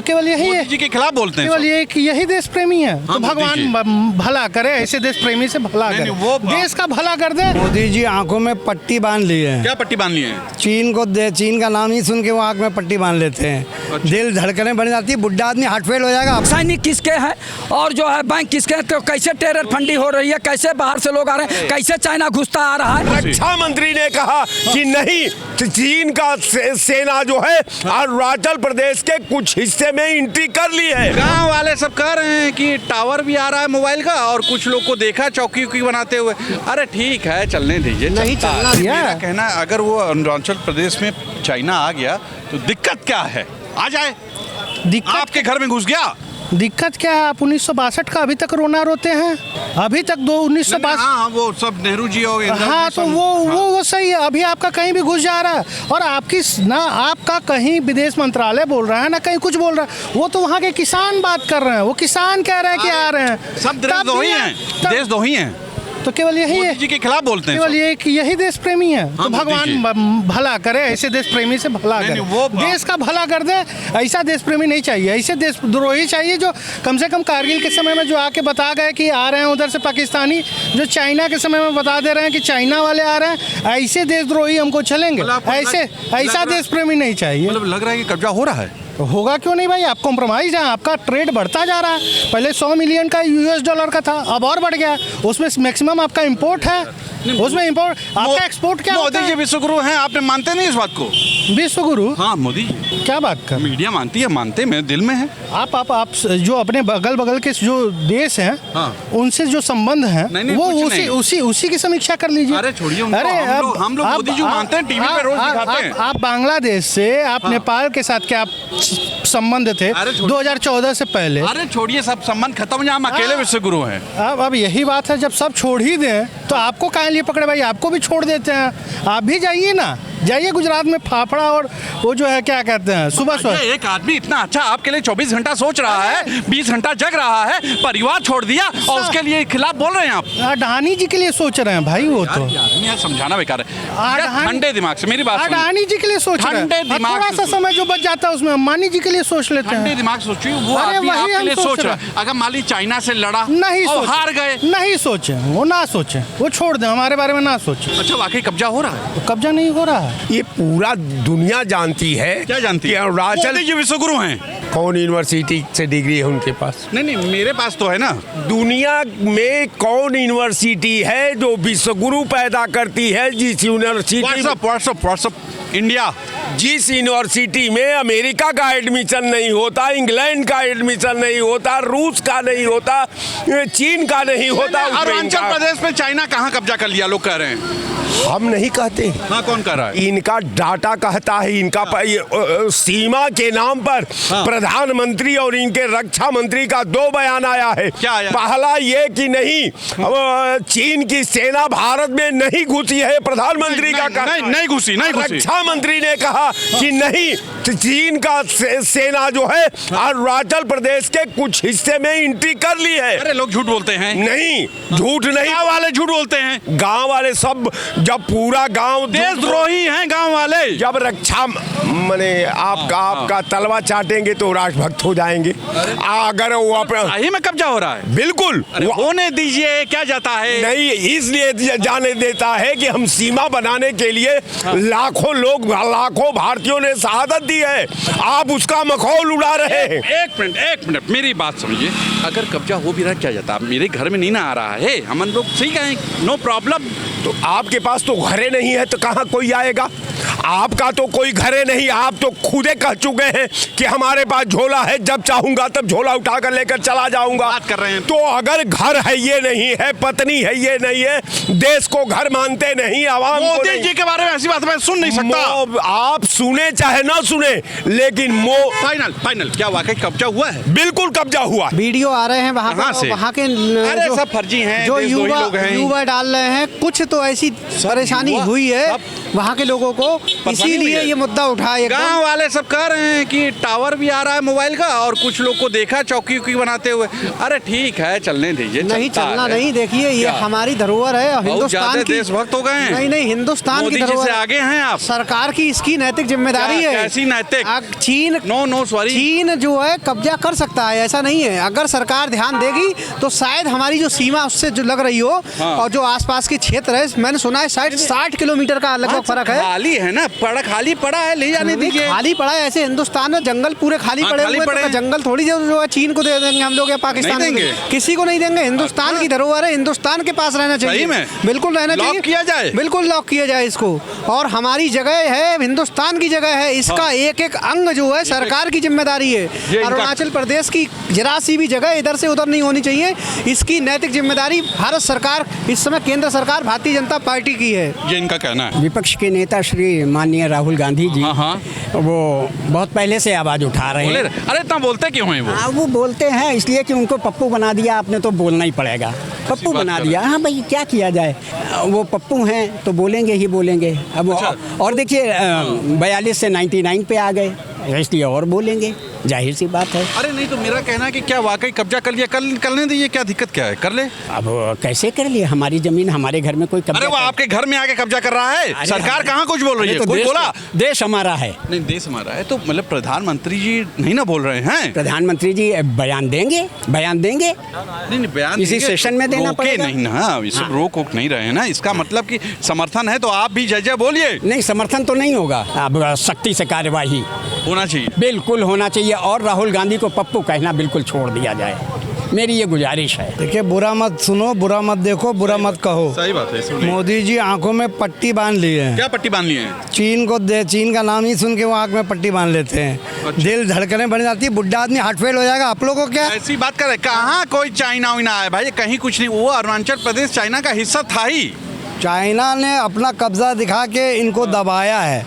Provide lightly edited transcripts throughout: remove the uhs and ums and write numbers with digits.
केवल यही है, मोदी जी के खिलाफ बोलते हैं केवल यही देश प्रेमी है। तो मोदी भगवान भला करे, ऐसे देश प्रेमी से भला करे, देश का भला कर दे। मोदी जी आंखों में पट्टी बांध ली है। क्या पट्टी बांध ली है? चीन का नाम ही सुन के वो आंख में पट्टी बांध लेते हैं। अच्छा। दिल धड़कने बढ़ जाती है, बुढ़ा आदमी हार्ट फेल हो जाएगा। सैनिक किसके हैं और जो है बैंक किसके हैं, तो कैसे टेरर फंडिंग हो रही है, कैसे बाहर से लोग आ रहे हैं, कैसे चाइना घुसता आ रहा है। रक्षा मंत्री ने कहा कि नहीं, चीन का सेना जो है अरुणाचल प्रदेश के कुछ हिस्से में एंट्री कर ली है। गांव वाले सब कह रहे हैं कि टावर भी आ रहा है मोबाइल का, और कुछ लोग को देखा चौकी उकी बनाते हुए। अरे ठीक है, चलने दीजिए, नहीं चलना दिया। मेरा कहना है, अगर वो अरुणाचल प्रदेश में चाइना आ गया तो दिक्कत क्या है? आ जाए, दिक्कत आपके घर में घुस गया, दिक्कत क्या है? आप 1962 का अभी तक रोना रोते हैं। अभी तक 1962। हाँ, वो सब नेहरू जी हो, इंदिरा हाँ, जी तो सब- वो सही है। अभी आपका कहीं भी घुस जा रहा है, और आपकी ना आपका कहीं विदेश मंत्रालय बोल रहा है ना कहीं कुछ बोल रहा है। वो तो वहाँ के किसान बात कर रहे हैं, वो किसान कह रहे हैं कि आ रहे हैं। सब देश दो ही हैं, देश दो ही हैं। तो केवल यही है, मोदी जी के खिलाफ बोलते हैं केवल यही देश प्रेमी है। तो मोदी भगवान भला करे, ऐसे देश प्रेमी से भला करे, देश का भला कर दे। ऐसा देश प्रेमी नहीं चाहिए, ऐसे देशद्रोही चाहिए जो कम से कम कारगिल के समय में जो आके बता गए कि आ रहे हैं उधर से पाकिस्तानी, जो चाइना के समय में बता दे रहे हैं कि चाइना वाले आ रहे हैं। ऐसे देशद्रोही हमको चलेंगे, ऐसा देश प्रेमी नहीं चाहिए। मतलब लग रहा है कि कब्जा हो रहा है। होगा क्यों नहीं भाई? आप कॉम्प्रोमाइज हैं, आपका ट्रेड बढ़ता जा रहा है। पहले 100 मिलियन का US$ का था, अब और बढ़ गया। उसमें मैक्सिमम आपका इंपोर्ट है, उसमें इंपोर्ट, आपका एक्सपोर्ट क्या होता मोदी जी है? विश्वगुरु हैं, आपने मानते नहीं इस बात को? विश्वगुरु? हाँ, मोदी जी। क्या बात कर? मीडिया मानती है, मानते मेरे दिल में है। आप जो अपने बगल बगल के जो देश हैं, हाँ। उनसे जो संबंध हैं, नहीं, वो कुछ नहीं। उसी की समीक्षा कर लीजिए। अरे छोड़िए उनको, हम लोग मोदी जी मानते हैं, टीवी पे रोज दिखाते हैं। आप बांग्लादेश से, आप नेपाल के साथ क्या संबंध थे 2014 से पहले? अरे छोड़िए, सब संबंध खत्म, यहाँ हम अकेले विश्वगुरु हैं। अब यही बात है, जब सब छोड़ ही दें तो आपको काहे लिए पकड़े भाई? आपको भी छोड़ देते हैं, आप भी जाइए ना, जाइए गुजरात में फाफड़ा और वो जो है क्या कहते हैं सुबह एक आदमी इतना अच्छा आपके लिए 24 घंटा सोच रहा है, 20 घंटा जग रहा है, परिवार छोड़ दिया और उसके लिए खिलाफ बोल रहे हैं आप? अडानी जी के लिए सोच रहे हैं भाई, वो तो यार समझाना बेकार है। ठंडे दिमाग से मेरी बात सुनिए। अडानी जी के लिए सोच रहे हैं। ठंडे दिमाग थोड़ा सा समय जो बच जाता है उसमें अंबानी जी के लिए सोच लेते हैं। ठंडे दिमाग सोचिए, वो अरे आदमी वही आपके हम लिए सोच सोच रहे रहा है। अगर मान ली चाइना से लड़ा नहीं और सोचे, हार गए, नहीं सोचे, वो ना सोचे, वो छोड़ दें, हमारे बारे में ना सोचे। अच्छा वाकई कब्जा हो रहा है? कब्जा नहीं हो रहा है। ये पूरा दुनिया जानती है। क्या जानती कि है? अरुणाचल मोदी जी विश्वगुरु हैं। कौन यूनिवर्सिटी से डिग्री है उनके पास? नहीं, मेरे पास तो है ना। दुनिया में कौन यूनिवर्सिटी है जो विश्वगुरु पैदा करती है? जिस यूनिवर्सिटी व्हाट्सअप इंडिया, जिस यूनिवर्सिटी में अमेरिका का एडमिशन नहीं होता, इंग्लैंड का एडमिशन नहीं होता, रूस का नहीं होता, चीन का नहीं होता, अरुणाचल प्रदेश में चाइना कहाँ कब्जा कर लिया लोग कह रहे हैं? हम नहीं कहते। हाँ, कौन कह रहा है? इनका डाटा कहता है। इनका सीमा के नाम पर प्रधानमंत्री और इनके रक्षा मंत्री का 2 बयान आया है। क्या आया? पहला ये कि नहीं, चीन की सेना भारत में नहीं घुसी है, प्रधानमंत्री का कहना नहीं घुसी। रक्षा मंत्री ने कहा कि नहीं, चीन का सेना जो है अरुणाचल प्रदेश के कुछ हिस्से में एंट्री कर ली है। अरे लोग झूठ बोलते हैं। नहीं, झूठ नहीं, गाँव वाले झूठ बोलते हैं। गांव वाले सब, जब पूरा गांव देशद्रोही हैं गांव वाले। जब रक्षा माने आपका तलवा चाटेंगे तो राष्ट्रभक्त हो जाएंगे। अगर वो सही में कब्जा हो रहा है? बिल्कुल होने दीजिए, क्या जाता है? नहीं, इसलिए जाने देता है कि हम सीमा बनाने के लिए लाखों लोग, लाखों भारतीयों ने शहादत दी है। आप उसका मखौल उड़ा रहे हैं। एक मिनट मेरी बात समझिए। अगर कब्जा हो भी रहा, क्या जाता? मेरे घर में नहीं ना आ रहा है, हम लोग सही कहें, नो प्रॉब्लम। तो आपके पास तो घरे नहीं है तो कहाँ कोई आएगा? आपका तो कोई घरे नहीं, आप तो खुदे कह चुके हैं कि हमारे पास झोला है, जब चाहूंगा तब झोला उठाकर लेकर चला जाऊंगा। बात कर रहे हैं। तो अगर घर है ये नहीं है, पत्नी है ये नहीं है, देश को घर मानते नहीं, आवाम को मोदी नहीं। जी के बारे में ऐसी बात मैं सुन नहीं सकता। आप सुने चाहे ना सुने, लेकिन फाइनल क्या वाकई कब्जा हुआ है? बिल्कुल कब्जा हुआ। वीडियो आ रहे हैं वहाँ के अरे सब फर्जी हैं, जो लोग हैं। युवा डाल रहे हैं। कुछ तो ऐसी परेशानी हुई है वहाँ के लोगों को, इसीलिए ये मुद्दा उठाया। गांव वाले सब कह रहे हैं कि टावर भी आ रहा है मोबाइल का, और कुछ लोग को देखा चौकी उकी बनाते हुए। अरे ठीक है, चलने दीजिए। नहीं चलना नहीं, देखिए ये हमारी धरोहर है हिंदुस्तान की। देशभक्त हो गए हैं। नहीं, हिंदुस्तान की धरोहर से आगे हैं आप। सरकार की इसकी नैतिक जिम्मेदारी है। कैसी नैतिक? चीन सॉरी, चीन जो है कब्जा कर सकता है, ऐसा नहीं है। अगर सरकार ध्यान देगी तो शायद हमारी जो सीमा उससे जो लग रही हो, और जो आसपास के क्षेत्र है, मैंने सुना है 60 किलोमीटर का लगभग फर्क है। खाली है ना, खाली पड़ा है, ले जाने दीजिए। खाली पड़ा है, ऐसे हिंदुस्तान में जंगल पूरे खाली पड़े हुए हैं, तो जंगल थोड़ी जो है चीन को दे देंगे हम लोग या पाकिस्तान को, किसी को नहीं देंगे। हिंदुस्तान की धरोहर है, हिंदुस्तान के पास रहना चाहिए। बिल्कुल रहना चाहिए, किया जाए, बिल्कुल लॉक किया जाए इसको। और हमारी जगह है, हिंदुस्तान की जगह है, इसका एक एक अंग जो है सरकार की जिम्मेदारी है। अरुणाचल प्रदेश की जरा सी भी जगह इधर से उधर नहीं होनी चाहिए, इसकी नैतिक जिम्मेदारी भारत सरकार, इस समय केंद्र सरकार भारतीय जनता पार्टी की है। ये इनका कहना है। विपक्ष के नेता श्री माननीय राहुल गांधी जी, वो बहुत पहले से आवाज उठा रहे हैं। अरे इतना बोलते क्यों हैं वो? वो बोलते हैं इसलिए कि उनको पप्पू बना दिया आपने, तो बोलना ही पड़ेगा। पप्पू बना दिया, हाँ भाई क्या किया जाए, वो पप्पू हैं तो बोलेंगे ही बोलेंगे। अब और देखिए 42 से 99 पे आ गए, इसलिए और बोलेंगे, जाहिर सी बात है। अरे नहीं, तो मेरा कहना है कि क्या वाकई कब्जा कर लिया, करने दीजिए, क्या दिक्कत क्या है, कर ले। अब कैसे कर लिए, हमारी जमीन हमारे घर में कोई कब्जा। अरे वो आपके घर में आके कब्जा कर रहा है, सरकार कहाँ कुछ बोल रही है? कोई बोला? देश हमारा है। नहीं, देश हमारा है तो मतलब प्रधानमंत्री जी नहीं ना बोल रहे हैं? प्रधानमंत्री जी बयान देंगे, नहीं बयान इसी सेशन में देना पड़ेगा। नहीं ना, इसे रोक नहीं रहे हैं ना, इसका मतलब कि समर्थन है तो आप भी जय बोलिए। नहीं, समर्थन तो नहीं होगा, अब सख्ती से कार्यवाही होना चाहिए, बिल्कुल होना चाहिए। और राहुल गांधी को पप्पू कहना बिल्कुल छोड़ दिया जाए, मेरी ये गुजारिश है। देखिए, बुरा मत सुनो, बुरा मत देखो, बुरा मत कहो। सही बात है। मोदी जी आंखों में पट्टी बांध ली है। क्या पट्टी बांध ली है? चीन का नाम ही सुन के वो आंख में पट्टी बांध लेते हैं। अच्छा। दिल धड़कने बढ़ जाती है, बुढ़ा आदमी हार्ट फेल हो जाएगा। आप लोगों को क्या ऐसी बात कर रहे? कहाँ कोई चाइना वाइना है भाई, कहीं कुछ नहीं। वो अरुणाचल प्रदेश चाइना का हिस्सा था ही। चाइना ने अपना कब्जा दिखा के इनको दबाया है,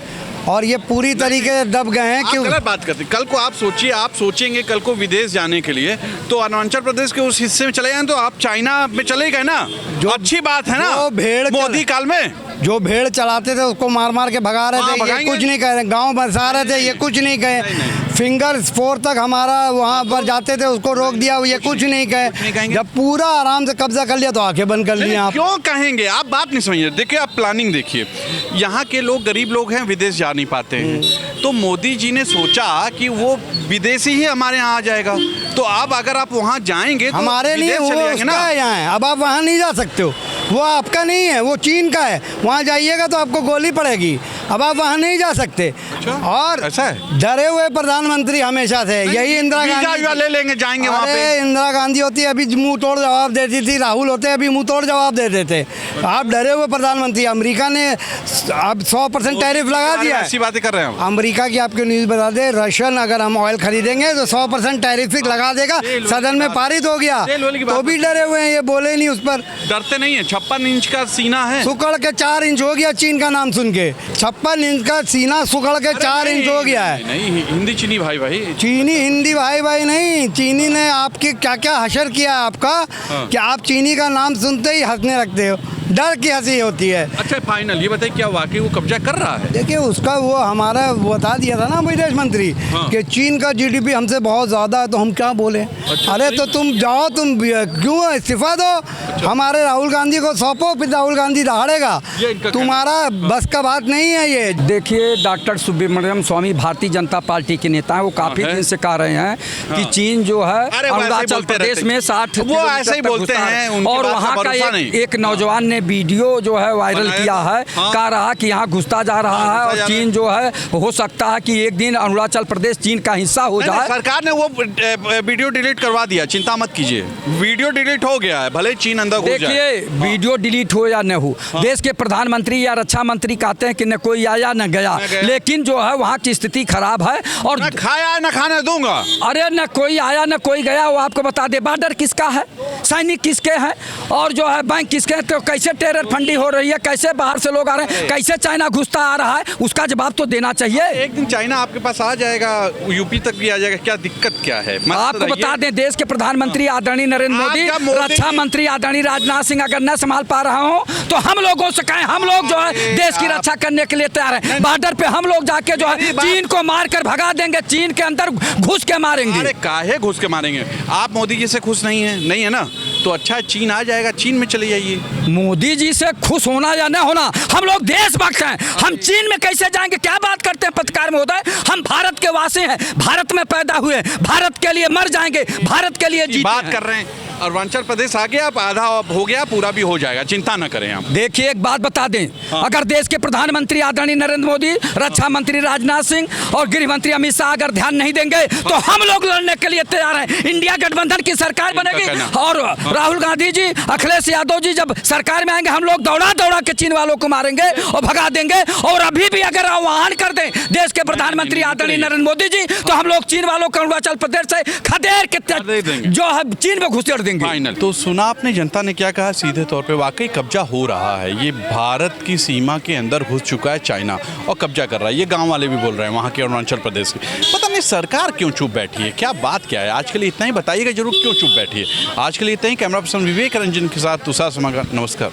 और ये पूरी तरीके से दब गए हैं। क्यों गलत बात करते? कल को आप सोचिए, आप सोचेंगे कल को विदेश जाने के लिए तो अरुणाचल प्रदेश के उस हिस्से में चले जाएं तो आप चाइना में चले गए ना, जो अच्छी बात है ना। भेड़ मोदी काल में जो भेड़ चलाते थे उसको मार मार के भगा रहे थे, ये कुछ नहीं कह रहे। गांव बसा रहे थे, ये कुछ नहीं कहे। फिंगर 4 तक हमारा वहाँ पर जाते थे, उसको रोक दिया, ये कुछ नहीं कहे। जब पूरा आराम से कब्जा कर लिया तो आंखें बंद कर लिया। आप क्यों कहेंगे? आप बात नहीं समझिए। देखिए, आप प्लानिंग देखिए, यहाँ के लोग गरीब लोग हैं, विदेश जा नहीं पाते हैं, तो मोदी जी ने सोचा कि वो विदेशी ही हमारे यहाँ आ जाएगा, तो अब अगर आप वहाँ जाएंगे तो हमारे लिए वो उसका है यहाँ है। अब आप वहाँ नहीं जा सकते हो, वो आपका नहीं है, वो चीन का है। वहाँ जाइएगा तो आपको गोली पड़ेगी, अब आप वहाँ नहीं जा सकते। अच्छा, और ऐसा है? डरे हुए प्रधानमंत्री हमेशा से, यही इंदिरा गांधी ले लेंगे, जाएंगे वहाँ पे। इंदिरा गांधी होती अभी मुंह तोड़ जवाब देती थी, राहुल होते अभी मुंह तोड़ जवाब देते थे। आप डरे हुए प्रधानमंत्री। अमेरिका ने अब 100% टैरिफ लगा दिया है। ऐसी बातें कर रहे हैं अमेरिका की आपको न्यूज़ बता दे, रशियन अगर हम ऑयल खरीदेंगे तो 100% टैरिफ लगा देगा। सदन में पारित हो गया, तो भी डरे हुए हैं, ये बोले नहीं उस पर। डरते नहीं है। 56 इंच का सीना है, सुकड़ के 4 इंच हो गया चीन का नाम सुन के। 56 इंच का सीना सुकड़ के 4 इंच हो गया है। नहीं, हिंदी चीनी भाई चीनी हिंदी भाई नहीं, चीनी ने आपके क्या क्या हशर किया है आपका, कि आप चीनी का नाम सुनते ही हंसने लगते हो, डर की हंसी होती है। अच्छा, फाइनल ये बताइए, क्या वाकई वो कब्जा कर रहा है? देखिए, उसका वो हमारा बता दिया था ना विदेश मंत्री, कि चीन का जीडीपी हमसे बहुत ज़्यादा है, तो हम क्या बोले। अच्छा, अरे तो तुम जाओ, तुम क्यों इस्तीफा दो। अच्छा। हमारे राहुल गांधी को सौंपो, फिर राहुल गांधी दहाड़ेगा। तुम्हारा बस का बात नहीं है ये। देखिए, डॉक्टर सुब्रमण्यम स्वामी भारतीय जनता पार्टी के नेता हैं, वो काफी दिन से कह रहे हैं कि चीन जो है अरुणाचल प्रदेश में 60 वो ऐसे ही बोलते हैं, और वहाँ का एक नौजवान ने वीडियो जो है वायरल किया है, कह रहा कि यहाँ घुसता जा रहा है, और चीन जो है हो सकता है कि एक दिन अरुणाचल प्रदेश चीन का हिस्सा हो जाए। सरकार ने वो वीडियो डिलीट करवा दिया, चिंता मत कीजिए, वीडियो डिलीट हो गया है, भले चीन अंदर घुस जाए। देखिए, वीडियो डिलीट हो या न हो, देश के प्रधानमंत्री या रक्षा मंत्री कहते हैं कि न कोई आया न गया, लेकिन जो है वहाँ की स्थिति खराब है, और न खाया न खाने दूंगा। अरे न कोई आया न कोई गया, वो आपको बता दे। बॉर्डर किसका है, सैनिक किसके हैं, और जो है बैंक किसके हैं, तो कैसे कैसे टेरर फंडी हो रही है, कैसे बाहर से लोग आ रहे हैं, कैसे चाइना घुसता आ रहा है, उसका जवाब तो देना चाहिए। एक दिन चाइना आपके पास आ जाएगा, यूपी तक भी आ जाएगा, क्या दिक्कत क्या है? आपको बता दें, देश के प्रधानमंत्री आदरणीय नरेंद्र मोदी, रक्षा मंत्री आदरणीय राजनाथ सिंह अगर न संभाल पा रहा हो तो हम लोगों से कहें, हम लोग जो है देश की रक्षा करने के लिए तैयार हैं। बॉर्डर पे हम लोग जाके जो है चीन को मार कर भगा देंगे, चीन के अंदर घुस के मारेंगे। अरे काहे घुस के मारेंगे? आप मोदी जी से खुश नहीं है ना? तो अच्छा चीन आ जाएगा, चीन में चले जाइए। मोदी जी से खुश होना या न होना, हम लोग देशभक्त हैं। हम चीन में कैसे जाएंगे? क्या बात करते हैं पत्रकार महोदय? हम भारत के वासी हैं, भारत में पैदा हुए, भारत के लिए मर जाएंगे, भारत के लिए जीते बात कर रहे हैं। अरुणाचल प्रदेश आ गया, अब आधा हो गया, पूरा भी हो जाएगा, चिंता न करें आप। देखिए एक बात बता दें, अगर देश के प्रधानमंत्री आदरणीय नरेंद्र मोदी, रक्षा मंत्री राजनाथ सिंह और गृह मंत्री अमित शाह अगर ध्यान नहीं देंगे तो हम लोग लड़ने के लिए तैयार हैं। इंडिया गठबंधन की सरकार बनेगी और राहुल गांधी जी, अखिलेश यादव जी जब सरकार में आएंगे, हम लोग दौड़ा दौड़ा के चीन वालों को मारेंगे और भगा देंगे। और अभी भी अगर आह्वान कर दें देश के प्रधानमंत्री आदरणीय नरेंद्र मोदी जी, तो हम लोग चीन वालों को अरुणाचल प्रदेश से खदेड़ के जो है चीन में घुसेड़ देंगे। फाइनल। तो सुना आपने जनता ने क्या कहा? सीधे तौर पे वाकई कब्जा हो रहा है, ये भारत की सीमा के अंदर घुस चुका है चाइना और कब्जा कर रहा है। ये गांव वाले भी बोल रहे हैं वहाँ के अरुणाचल प्रदेश के। पता नहीं सरकार क्यों चुप बैठी है, क्या बात क्या है? आज के लिए इतना ही बताइएगा जरूर, क्यों चुप बैठी है। आज के लिए इतना ही। कैमरा पर्सन विवेक रंजन के साथ तुषार समागर, नमस्कार।